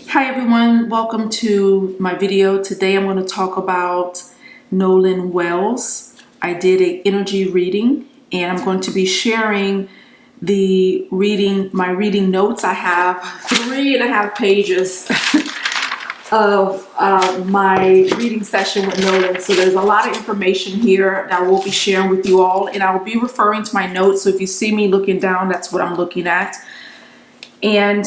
Hi everyone, welcome to my video. Today I'm going to talk about Nolan Wells. I did an energy reading and I'm going to be sharing my reading notes. I have 3.5 pages of my reading session with Nolan. So there's a lot of information here that I will be sharing with you all, and I will be referring to my notes. So if you see me looking down, that's what I'm looking at. And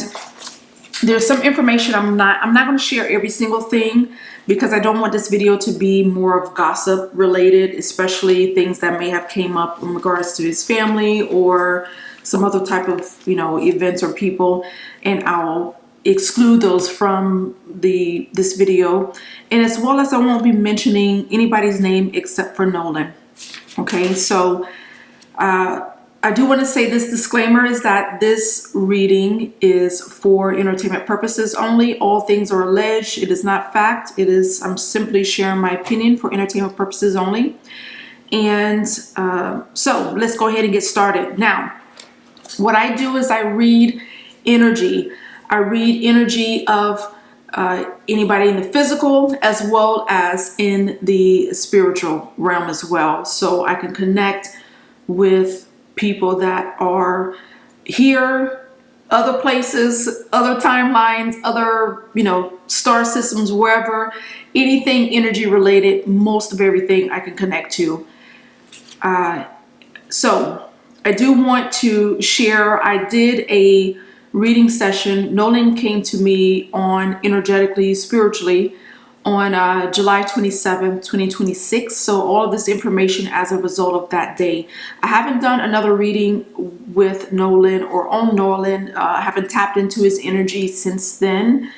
there's some information I'm not going to share every single thing because I don't want this video to be more of gossip related, especially things that may have came up in regards to his family or some other type of, events or people, and I'll exclude those from this video. And as well as I won't be mentioning anybody's name except for Nolan. Okay, so I do want to say this disclaimer is that this reading is for entertainment purposes only. All things are alleged. It is not fact. I'm simply sharing my opinion for entertainment purposes only. And so let's go ahead and get started. Now, what I do is I read energy. I read energy of anybody in the physical as well as in the spiritual realm as well. So I can connect with people that are here, other places, other timelines, other, star systems, wherever, anything energy related, most of everything I can connect to. So I do want to share, I did a reading session. Nolan came to me on energetically, spiritually, on July 27th, 2026. So all of this information as a result of that day. I haven't done another reading with Nolan or on Nolan. I haven't tapped into his energy since then.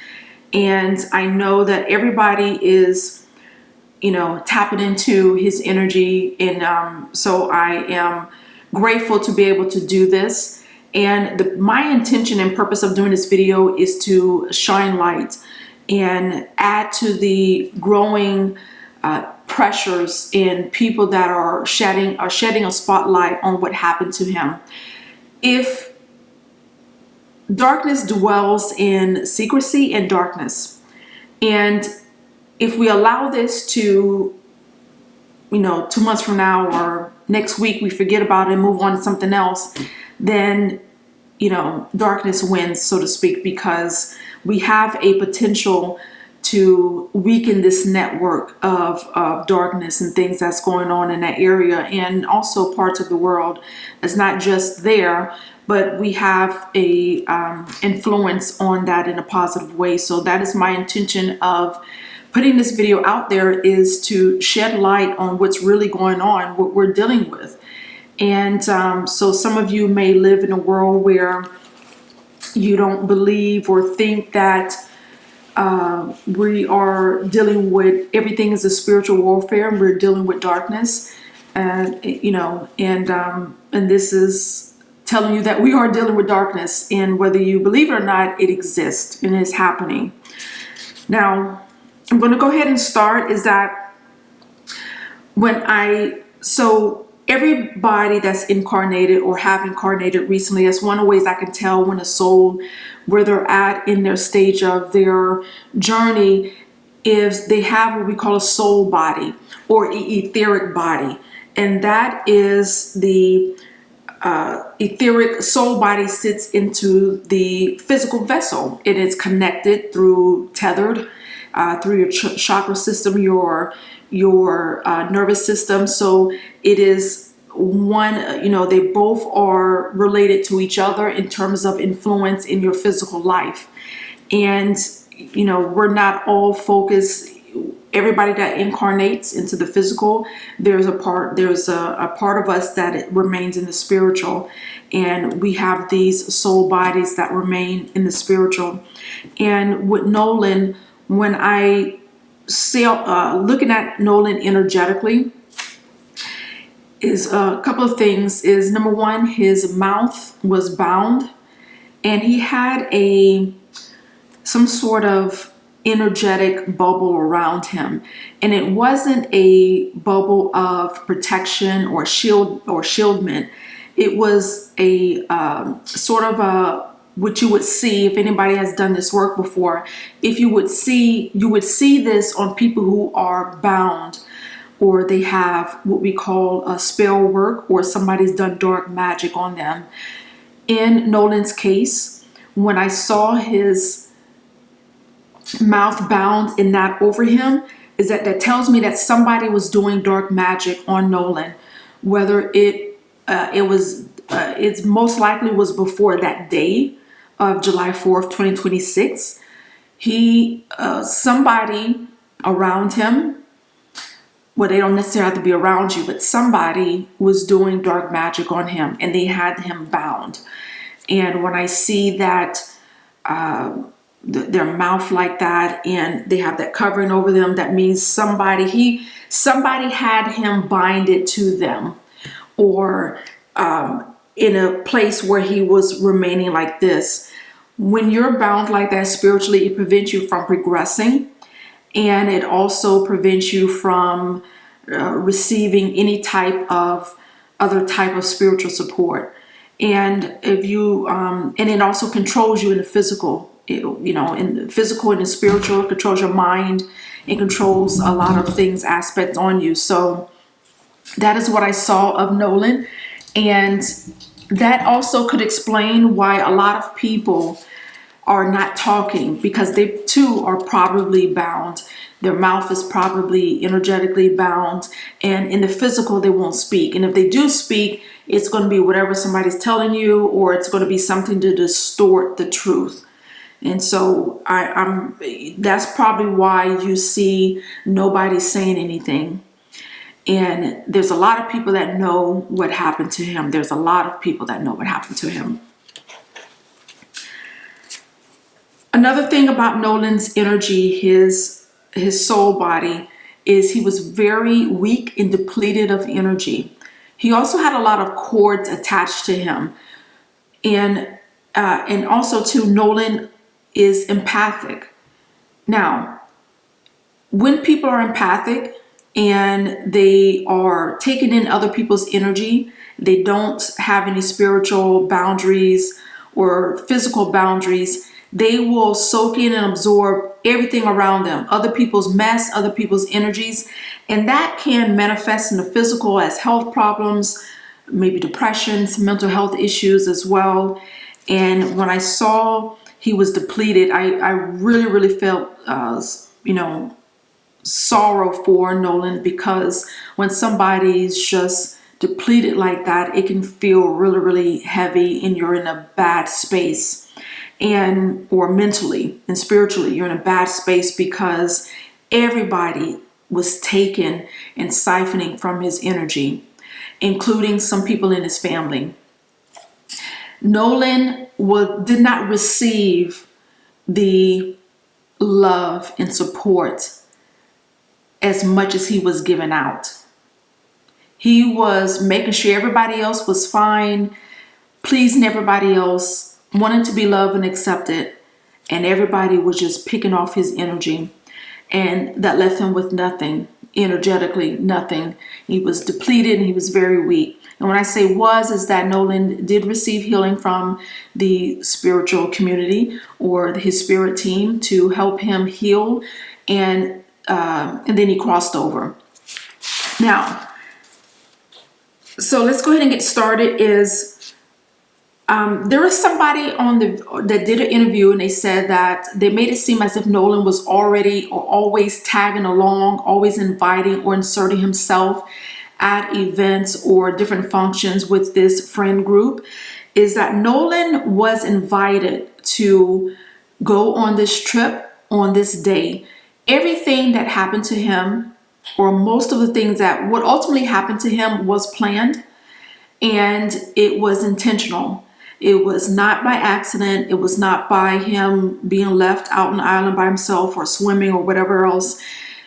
And I know that everybody is, tapping into his energy. And so I am grateful to be able to do this. And my intention and purpose of doing this video is to shine light and add to the growing pressures in people that are shedding a spotlight on what happened to him. If darkness dwells in secrecy and darkness, and if we allow this to, 2 months from now or next week, we forget about it and move on to something else, then, darkness wins, so to speak, because we have a potential to weaken this network of darkness and things that's going on in that area, and also parts of the world. It's not just there, but we have a influence on that in a positive way. So that is my intention of putting this video out there, is to shed light on what's really going on, what we're dealing with. And so some of you may live in a world where you don't believe or think that we are dealing with everything is a spiritual warfare, and we're dealing with darkness, and and this is telling you that we are dealing with darkness, and whether you believe it or not, it exists and is happening. Now, I'm going to go ahead and start. Is that everybody that's incarnated or have incarnated recently, that's one of the ways I can tell when a soul, where they're at in their stage of their journey, is they have what we call a soul body or etheric body. And that is the etheric soul body sits into the physical vessel. It is connected tethered through your chakra system, your nervous system. So it is one, they both are related to each other in terms of influence in your physical life. And, we're not all focused. Everybody that incarnates into the physical, there's a part of us that remains in the spiritual. And we have these soul bodies that remain in the spiritual. And with Nolan, when I looking at Nolan energetically, is a couple of things. Is number one, his mouth was bound, and he had some sort of energetic bubble around him, and it wasn't a bubble of protection or shieldment. It was a sort of a what you would see if anybody has done this work before. If you would see this on people who are bound, or they have what we call a spell work, or somebody's done dark magic on them. In Nolan's case, when I saw his mouth bound and not over him, is that tells me that somebody was doing dark magic on Nolan. Whether it's most likely was before that day of July 4th, 2026. Somebody around him, well, they don't necessarily have to be around you, but somebody was doing dark magic on him and they had him bound. And when I see that their mouth like that and they have that covering over them, that means somebody had him binded to them, or in a place where he was remaining like this. When you're bound like that spiritually, it prevents you from progressing, and it also prevents you from receiving any type of other type of spiritual support. And if you and it also controls you in the physical, in the physical and the spiritual. It controls your mind. It controls a lot of things, aspects on you. So that is what I saw of Nolan. And that also could explain why a lot of people are not talking, because they too are probably bound. Their mouth is probably energetically bound, and in the physical they won't speak. And if they do speak, it's going to be whatever somebody's telling you, or it's going to be something to distort the truth. And so that's probably why you see nobody saying anything. And there's a lot of people that know what happened to him. There's a lot of people that know what happened to him. Another thing about Nolan's energy, his soul body, is he was very weak and depleted of energy. He also had a lot of cords attached to him. And also too, Nolan is empathic. Now, when people are empathic and they are taking in other people's energy, they don't have any spiritual boundaries or physical boundaries, they will soak in and absorb everything around them, other people's mess, other people's energies, and that can manifest in the physical as health problems, maybe depression, some mental health issues as well. And when I saw he was depleted, I really, really felt, sorrow for Nolan, because when somebody's just depleted like that, it can feel really, really heavy, and you're in a bad space. Or mentally and spiritually, you're in a bad space because everybody was taken and siphoning from his energy, including some people in his family. Nolan did not receive the love and support as much as he was giving out. He was making sure everybody else was fine, pleasing everybody else, wanting to be loved and accepted, and everybody was just picking off his energy, and that left him with nothing, energetically nothing. He was depleted and he was very weak. And when I say is that Nolan did receive healing from the spiritual community or his spirit team to help him heal, and then he crossed over. Now, so let's go ahead and get started. There was somebody that did an interview, and they said that they made it seem as if Nolan was already or always tagging along, always inviting or inserting himself at events or different functions with this friend group. Is that Nolan was invited to go on this trip on this day. Everything that happened to him, or most of the things that would ultimately happen to him, was planned, and it was intentional. It was not by accident. It was not by him being left out on the island by himself or swimming or whatever else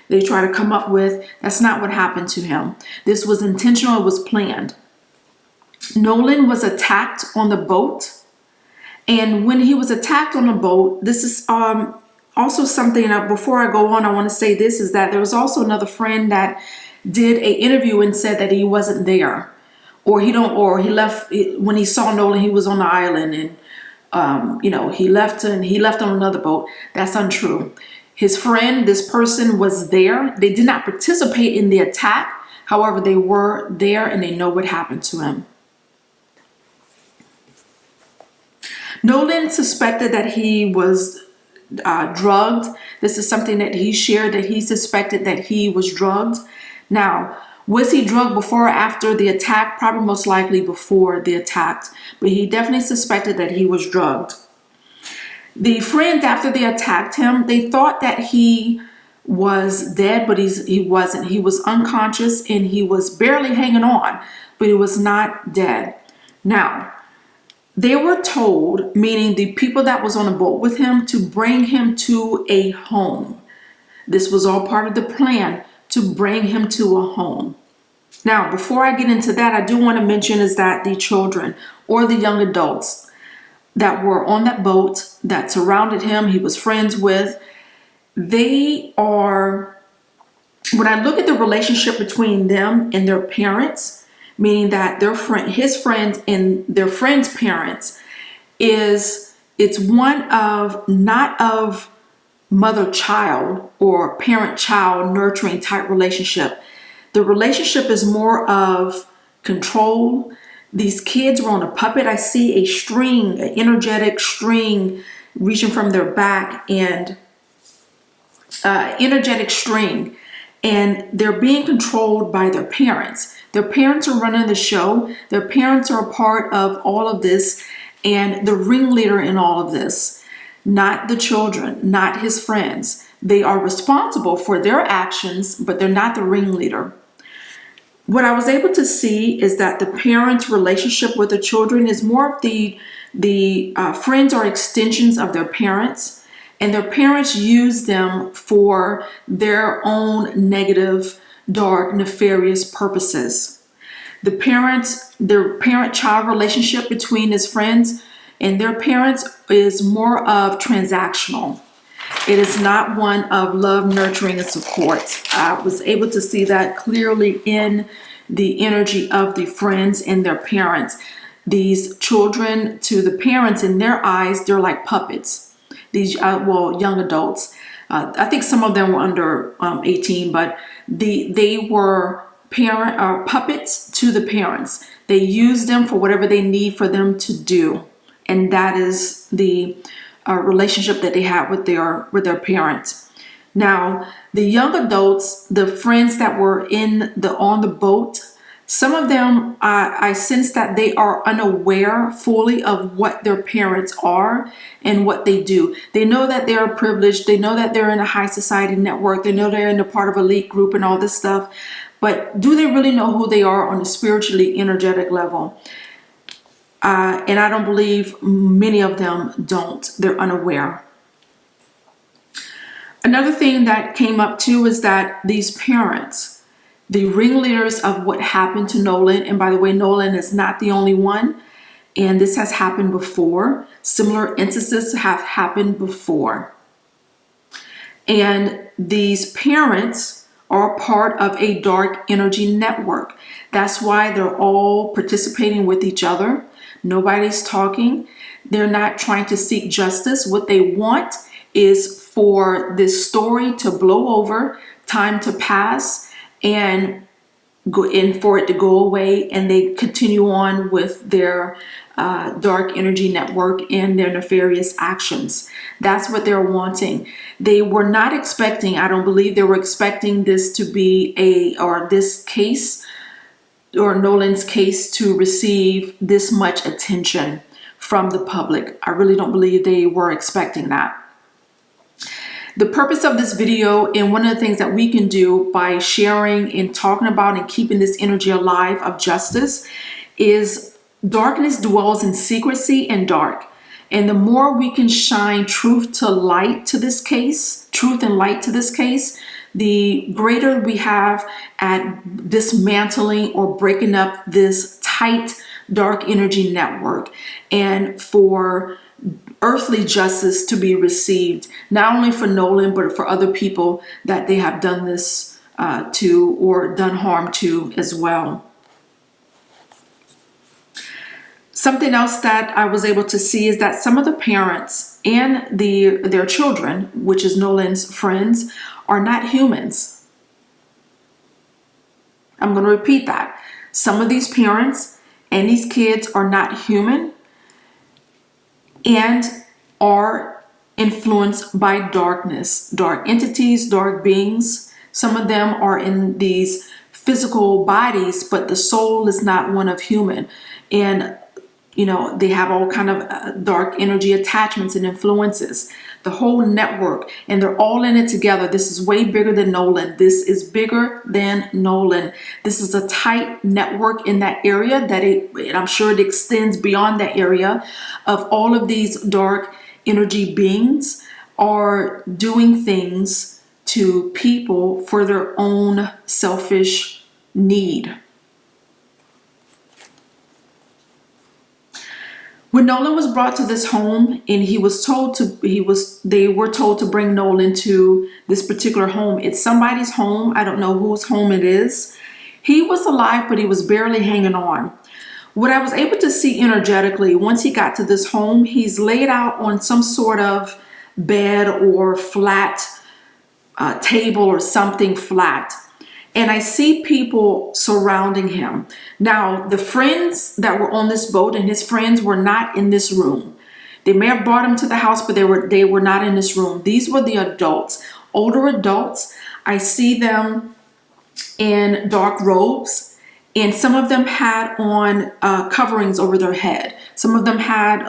they try to come up with. That's not what happened to him. This was intentional. It was planned. Nolan was attacked on the boat. And when he was attacked on the boat, this is also something, before I go on, I want to say this, is that there was also another friend that did an interview and said that he wasn't there. Or he left when he saw Nolan. He was on the island, and he left on another boat. That's untrue. His friend, this person was there. They did not participate in the attack. However, they were there and they know what happened to him. Nolan suspected that he was drugged. This is something that he shared, that he suspected that he was drugged. Now, was he drugged before or after the attack? Probably most likely before the attack, but he definitely suspected that he was drugged. The friends, after they attacked him, they thought that he was dead, but he wasn't. He was unconscious and he was barely hanging on, but he was not dead. Now, they were told, meaning the people that was on the boat with him, to bring him to a home. This was all part of the plan, to bring him to a home. Now, before I get into that, I do want to mention is that the children or the young adults that were on that boat that surrounded him, he was friends with, they are, when I look at the relationship between them and their parents, meaning that his friends and their friends' parents, it's one of, not of mother-child or parent-child nurturing type relationship. The relationship is more of control. These kids were on a puppet. I see a string, an energetic string reaching from their back, and energetic string, and they're being controlled by their parents. Their parents are running the show. Their parents are a part of all of this and the ringleader in all of this, not the children, not his friends. They are responsible for their actions, but they're not the ringleader. What I was able to see is that the parents' relationship with the children is more of the friends are extensions of their parents, and their parents use them for their own negative, dark, nefarious purposes. The parent-child relationship between his friends and their parents is more of transactional. It is not one of love, nurturing, and support. I was able to see that clearly in the energy of the friends and their parents. These children, to the parents, in their eyes, they're like puppets. These, young adults. I think some of them were under 18, but they were puppets to the parents. They use them for whatever they need for them to do, and that is the relationship that they had with their parents. Now, the young adults, the friends that were on the boat, some of them, I sense that they are unaware fully of what their parents are and what they do. They know that they are privileged. They know that they're in a high society network. They know they're in a part of elite group and all this stuff. But do they really know who they are on a spiritually energetic level? And I don't believe many of them don't. They're unaware. Another thing that came up too is that these parents, the ringleaders of what happened to Nolan, and by the way, Nolan is not the only one, and this has happened before. Similar instances have happened before. And these parents are part of a dark energy network. That's why they're all participating with each other. Nobody's talking. They're not trying to seek justice. What they want is for this story to blow over, time to pass, and for it to go away, and they continue on with their dark energy network and their nefarious actions. That's what they're wanting. They were not expecting, I don't believe they were expecting this to be this case, or Nolan's case, to receive this much attention from the public. I really don't believe they were expecting that. The purpose of this video, and one of the things that we can do by sharing and talking about and keeping this energy alive of justice, is darkness dwells in secrecy and dark. And the more we can shine truth and light to this case, the greater we have at dismantling or breaking up this tight dark energy network, and for earthly justice to be received, not only for Nolan, but for other people that they have done this to, or done harm to as well. Something else that I was able to see is that some of the parents and their children, which is Nolan's friends, are not humans. I'm going to repeat that. Some of these parents and these kids are not human and are influenced by darkness, dark entities, dark beings. Some of them are in these physical bodies, but the soul is not one of human. And they have all kind of dark energy attachments and influences, the whole network, and they're all in it together. This is way bigger than Nolan. This is bigger than Nolan. This is a tight network in that area and I'm sure it extends beyond that area of all of these dark energy beings are doing things to people for their own selfish need. When Nolan was brought to this home and they were told to bring Nolan to this particular home. It's somebody's home. I don't know whose home it is. He was alive, but he was barely hanging on. What I was able to see energetically, once he got to this home, he's laid out on some sort of bed or flat table or something flat. And I see people surrounding him. Now, the friends that were on this boat and his friends were not in this room. They may have brought him to the house, but they were not in this room. These were the adults, older adults. I see them in dark robes, and some of them had on coverings over their head. Some of them had,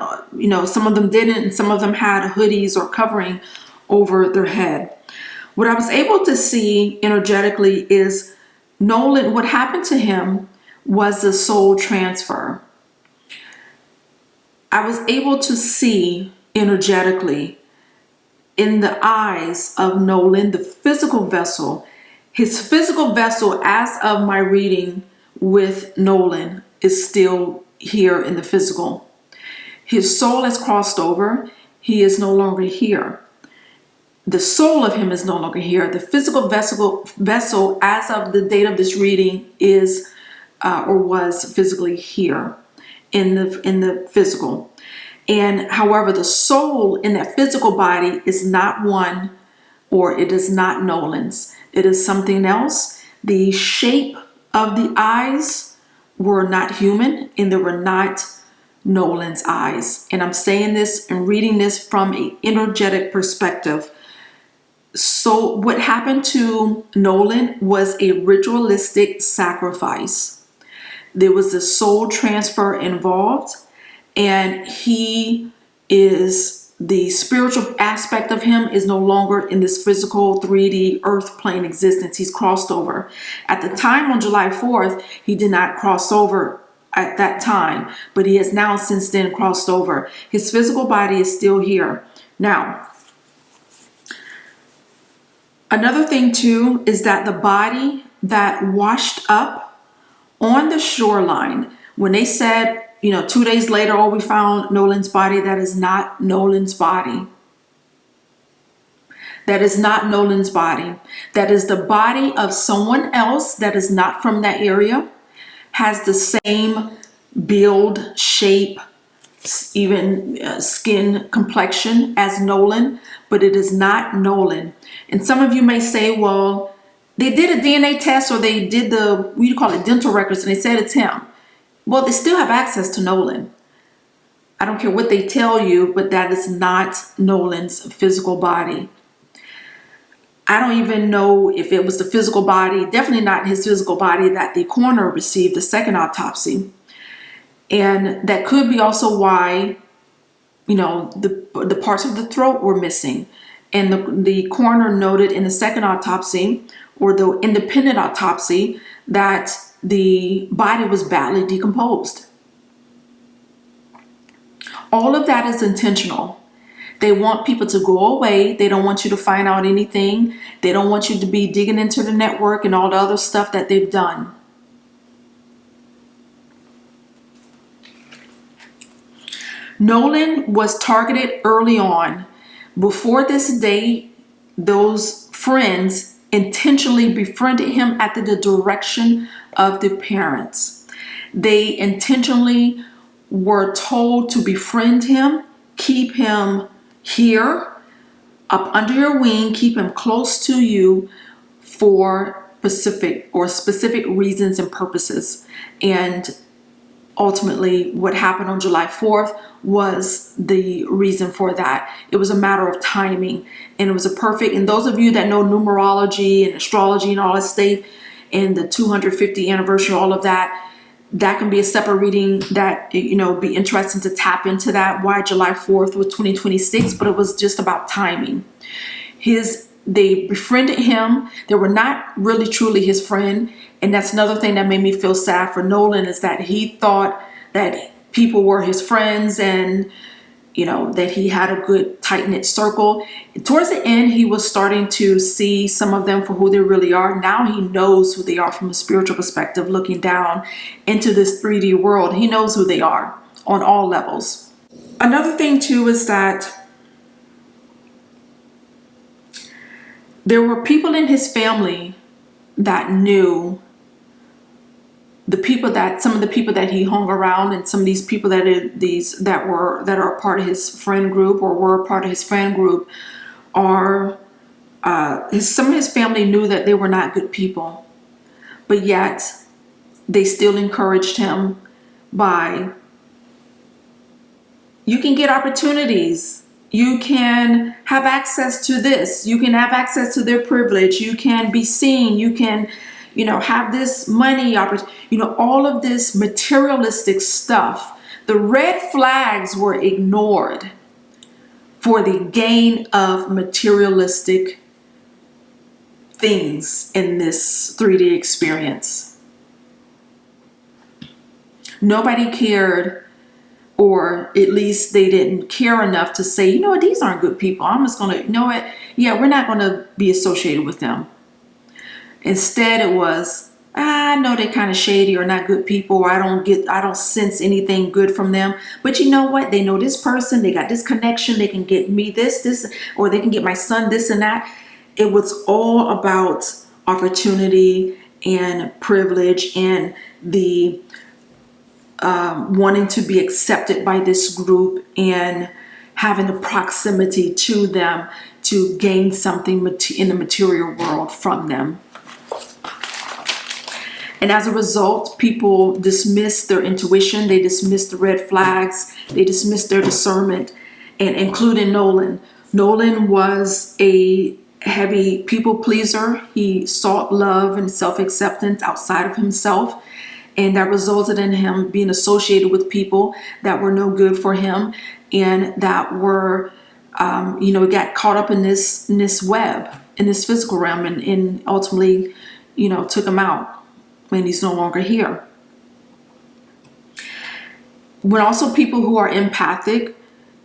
some of them didn't, and some of them had hoodies or covering over their head. What I was able to see energetically is Nolan, what happened to him was the soul transfer. I was able to see energetically in the eyes of Nolan, the physical vessel. His physical vessel, as of my reading with Nolan, is still here in the physical. His soul has crossed over. He is no longer here. The soul of him is no longer here. The physical vessel as of the date of this reading is or was physically here in the physical. And however, the soul in that physical body is not one, or it is not Nolan's. It is something else. The shape of the eyes were not human, and they were not Nolan's eyes. And I'm saying this and reading this from an energetic perspective. So what happened to Nolan was a ritualistic sacrifice. There was a soul transfer involved, and the spiritual aspect of him is no longer in this physical 3D earth plane existence. He's crossed over. At the time on July 4th, he did not cross over at that time, but he has now since then crossed over. His physical body is still here. Now, another thing too is that the body that washed up on the shoreline, when they said, 2 days later, we found Nolan's body, that is not Nolan's body. That is not Nolan's body. That is the body of someone else that is not from that area, has the same build, shape, even skin complexion as Nolan, but it is not Nolan. And some of you may say, well, they did a DNA test, or they did dental records, and they said it's him. Well, they still have access to Nolan. I don't care what they tell you, but that is not Nolan's physical body. I don't even know if it was the physical body, definitely not his physical body, that the coroner received the second autopsy. And that could be also why, the parts of the throat were missing. And the coroner noted in the second autopsy, or the independent autopsy, that the body was badly decomposed. All of that is intentional. They want people to go away. They don't want you to find out anything. They don't want you to be digging into the network and all the other stuff that they've done. Nolan was targeted early on. Before this day, those friends intentionally befriended him at the direction of the parents. They intentionally were told to befriend him, keep him here, up under your wing, keep him close to you for specific reasons and purposes. And ultimately, what happened on July 4th was the reason for that. It was a matter of timing, and it was a perfect, and those of you that know numerology and astrology and all that stuff, and the 250th anniversary, all of that, that can be a separate reading that, be interesting to tap into that, why July 4th was 2026, but it was just about timing. They befriended him. They were not really truly his friend. And that's another thing that made me feel sad for Nolan, is that he thought that people were his friends and, that he had a good tight-knit circle. Towards the end, he was starting to see some of them for who they really are. Now he knows who they are from a spiritual perspective, looking down into this 3D world. He knows who they are on all levels. Another thing too is that there were people in his family that knew some of the people that he hung around, and some of these people that are part of his friend group or were part of his friend group some of his family knew that they were not good people, but yet they still encouraged him by, you can get opportunities. You can have access to this. You can have access to their privilege. You can be seen. You can, have this money, all of this materialistic stuff. The red flags were ignored for the gain of materialistic things in this 3D experience. Nobody cared, or at least they didn't care enough to say, these aren't good people. I'm just going to, we're not going to be associated with them. Instead, it was, I know they're kind of shady or not good people, or I don't sense anything good from them. But you know what? They know this person, they got this connection, they can get me this, or they can get my son this and that. It was all about opportunity and privilege and the wanting to be accepted by this group and having the proximity to them to gain something in the material world from them. And as a result, people dismiss their intuition, they dismiss the red flags, they dismiss their discernment, and including Nolan. Nolan was a heavy people pleaser. He sought love and self-acceptance outside of himself, and that resulted in him being associated with people that were no good for him, and that were, got caught up in this web, in this physical realm, and ultimately, took him out when he's no longer here. When also people who are empathic,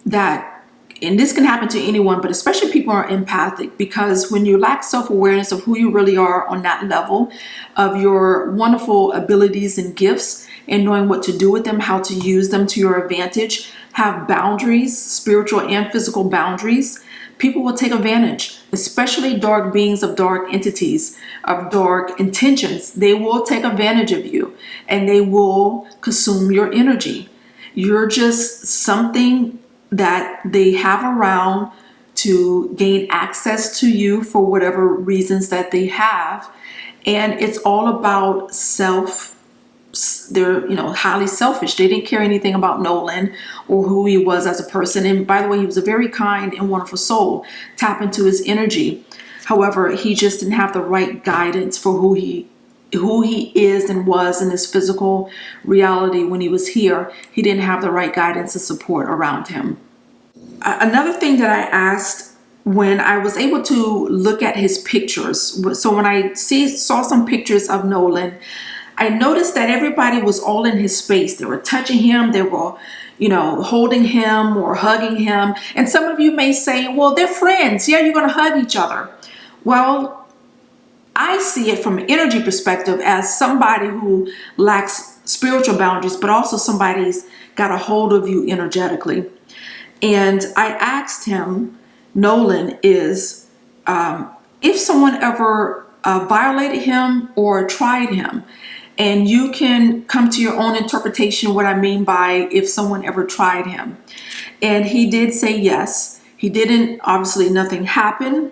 and this can happen to anyone, but especially people who are empathic, because when you lack self-awareness of who you really are on that level, of your wonderful abilities and gifts, and knowing what to do with them, how to use them to your advantage, have boundaries, spiritual and physical boundaries, people will take advantage, especially dark beings of dark entities, of dark intentions. They will take advantage of you, and they will consume your energy. You're just something that they have around to gain access to you for whatever reasons that they have. And it's all about they're highly selfish. They didn't care anything about Nolan or who he was as a person. And by the way, he was a very kind and wonderful soul. Tap into his energy. However, he just didn't have the right guidance for who he is and was in his physical reality when he was here. He didn't have the right guidance and support around him. Another thing that I asked when I was able to look at his pictures, so when I saw some pictures of Nolan, I noticed that everybody was all in his space. They were touching him, they were, holding him or hugging him. And some of you may say, well, they're friends. Yeah, you're going to hug each other. Well, I see it from an energy perspective as somebody who lacks spiritual boundaries, but also somebody's got a hold of you energetically. And I asked him, Nolan, if someone ever violated him or tried him, And you can come to your own interpretation what I mean by if someone ever tried him. And he did say yes. He didn't, obviously nothing happened.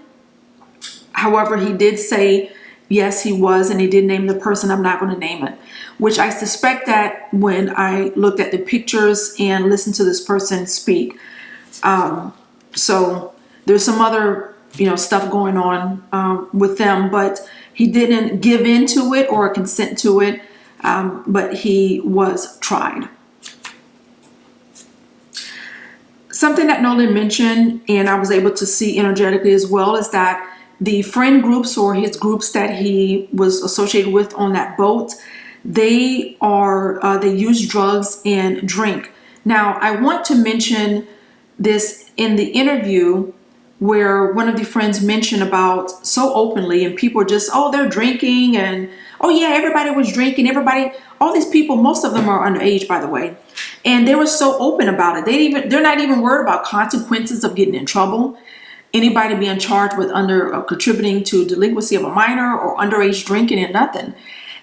However, he did say yes, he was, and he did name the person. I'm not going to name it, which I suspect that when I looked at the pictures and listened to this person speak. So there's some other, stuff going on with them, but he didn't give into it or consent to it, but he was tried. Something that Nolan mentioned, and I was able to see energetically as well, is that the friend groups or his groups that he was associated with on that boat, they use drugs and drink. Now, I want to mention this in the interview where one of the friends mentioned about so openly, and people are just, oh, they're drinking, and oh yeah, everybody was drinking, all these people, most of them are underage, by the way, and they were so open about it. They're not even worried about consequences of getting in trouble, anybody being charged with contributing to delinquency of a minor or underage drinking and nothing.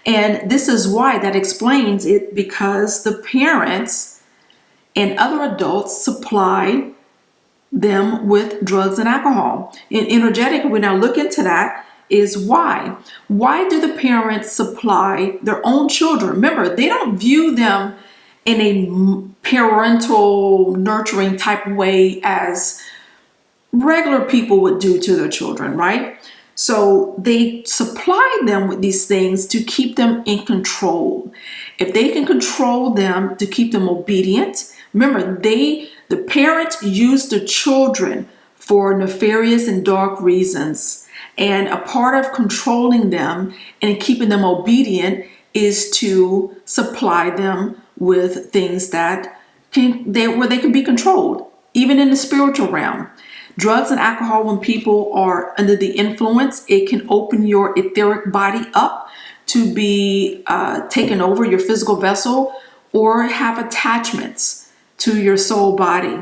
And this is why that explains it, because the parents and other adults supply them with drugs and alcohol. And energetically, when I look into that, is why. Why do the parents supply their own children? Remember, they don't view them in a parental nurturing type way as regular people would do to their children, right? So they supply them with these things to keep them in control. If they can control them to keep them obedient, remember, the parents use the children for nefarious and dark reasons. And a part of controlling them and keeping them obedient is to supply them with things where they can be controlled, even in the spiritual realm. Drugs and alcohol, when people are under the influence, it can open your etheric body up to be taken over, your physical vessel, or have attachments to your soul body.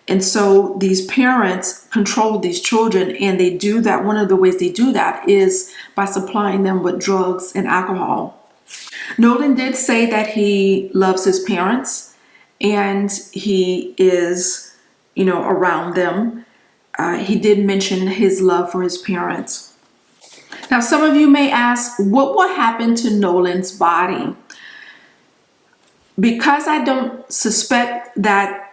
And so these parents control these children, and they do that. One of the ways they do that is by supplying them with drugs and alcohol. Nolan did say that he loves his parents and he is, around them. He did mention his love for his parents. Now, some of you may ask, what will happen to Nolan's body? Because I don't suspect that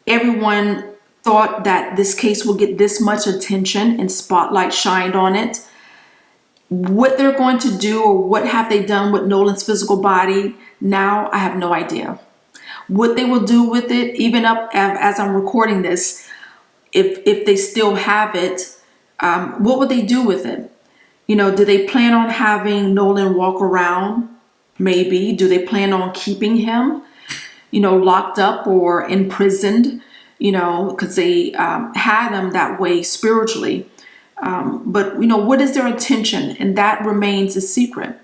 everyone thought that this case will get this much attention and spotlight shined on it, what they're going to do or what have they done with Nolan's physical body now, I have no idea. What they will do with it, even up as I'm recording this, if they still have it, what would they do with it? Do they plan on having Nolan walk around? Maybe. Do they plan on keeping him, locked up or imprisoned, because they had him that way spiritually. But what is their intention? And that remains a secret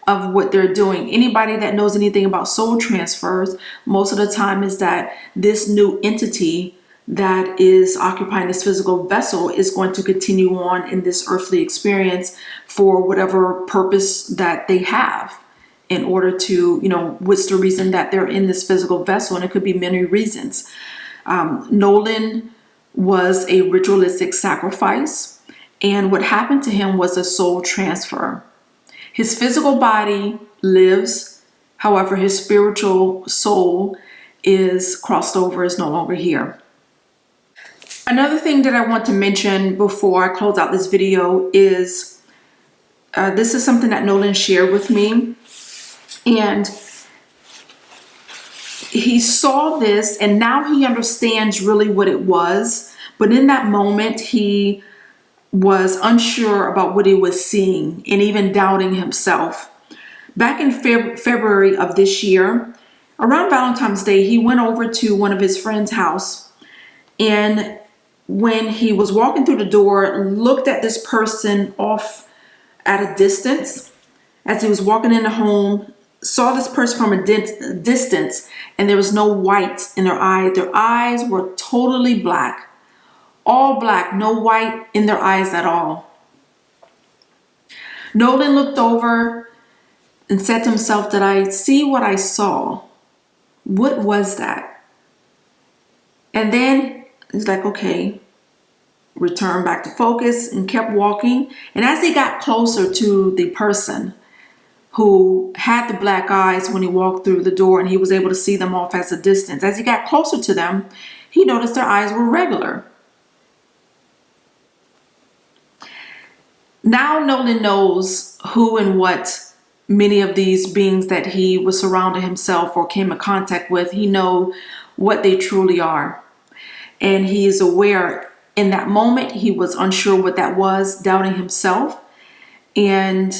of what they're doing. Anybody that knows anything about soul transfers, most of the time is that this new entity that is occupying this physical vessel is going to continue on in this earthly experience for whatever purpose that they have in order to, what's the reason that they're in this physical vessel? And it could be many reasons. Nolan was a ritualistic sacrifice, and what happened to him was a soul transfer. His physical body lives, however, his spiritual soul is crossed over, is no longer here. Another thing that I want to mention before I close out this video is this is something that Nolan shared with me, and he saw this and now he understands really what it was, but in that moment he was unsure about what he was seeing and even doubting himself. Back in February of this year, around Valentine's Day, he went over to one of his friend's house, and when he was walking through the door, looked at this person off at a distance. As he was walking in the home, saw this person from a distance, and there was no white in their eyes. Their eyes were totally black, all black, no white in their eyes at all. Nolan looked over, and said to himself, did I see what I saw? What was that? And then he's like, okay, returned back to focus and kept walking. And as he got closer to the person who had the black eyes when he walked through the door, and he was able to see them off at a distance, as he got closer to them, he noticed their eyes were regular. Now Nolan knows who and what many of these beings that he was surrounding himself or came in contact with. He knows what they truly are. And he is aware in that moment, he was unsure what that was, doubting himself and,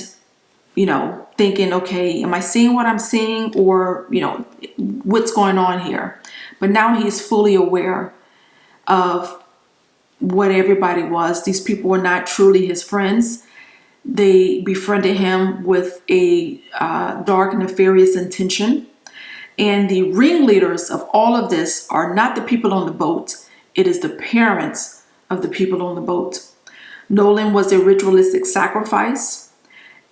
thinking, okay, am I seeing what I'm seeing, or, what's going on here? But now he's fully aware of what everybody was. These people were not truly his friends. They befriended him with a dark, nefarious intention. And the ringleaders of all of this are not the people on the boat. It is the parents of the people on the boat. Nolan was a ritualistic sacrifice,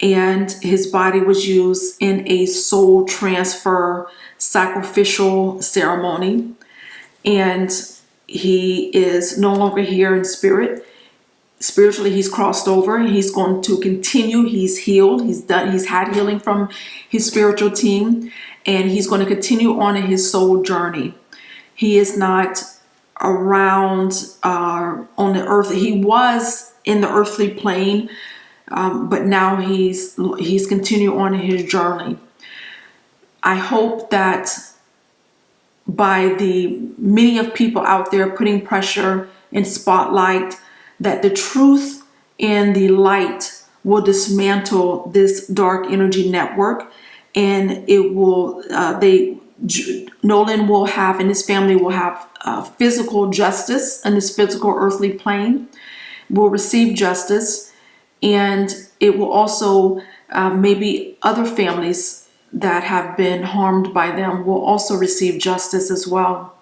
and his body was used in a soul transfer sacrificial ceremony. And he is no longer here in spirit. Spiritually, he's crossed over. He's going to continue. He's healed. He's done. He's had healing from his spiritual team, and he's going to continue on in his soul journey. He is not around on the earth. He was in the earthly plane, but now he's continuing on in his journey. I hope that by the many of people out there putting pressure and spotlight, that the truth and the light will dismantle this dark energy network, and it will Nolan will have, and his family will have physical justice in this physical earthly plane, will receive justice, and it will also maybe other families that have been harmed by them will also receive justice as well.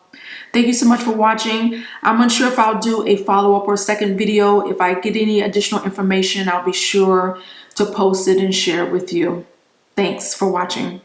Thank you so much for watching. I'm unsure if I'll do a follow-up or a second video. If I get any additional information, I'll be sure to post it and share it with you. Thanks for watching.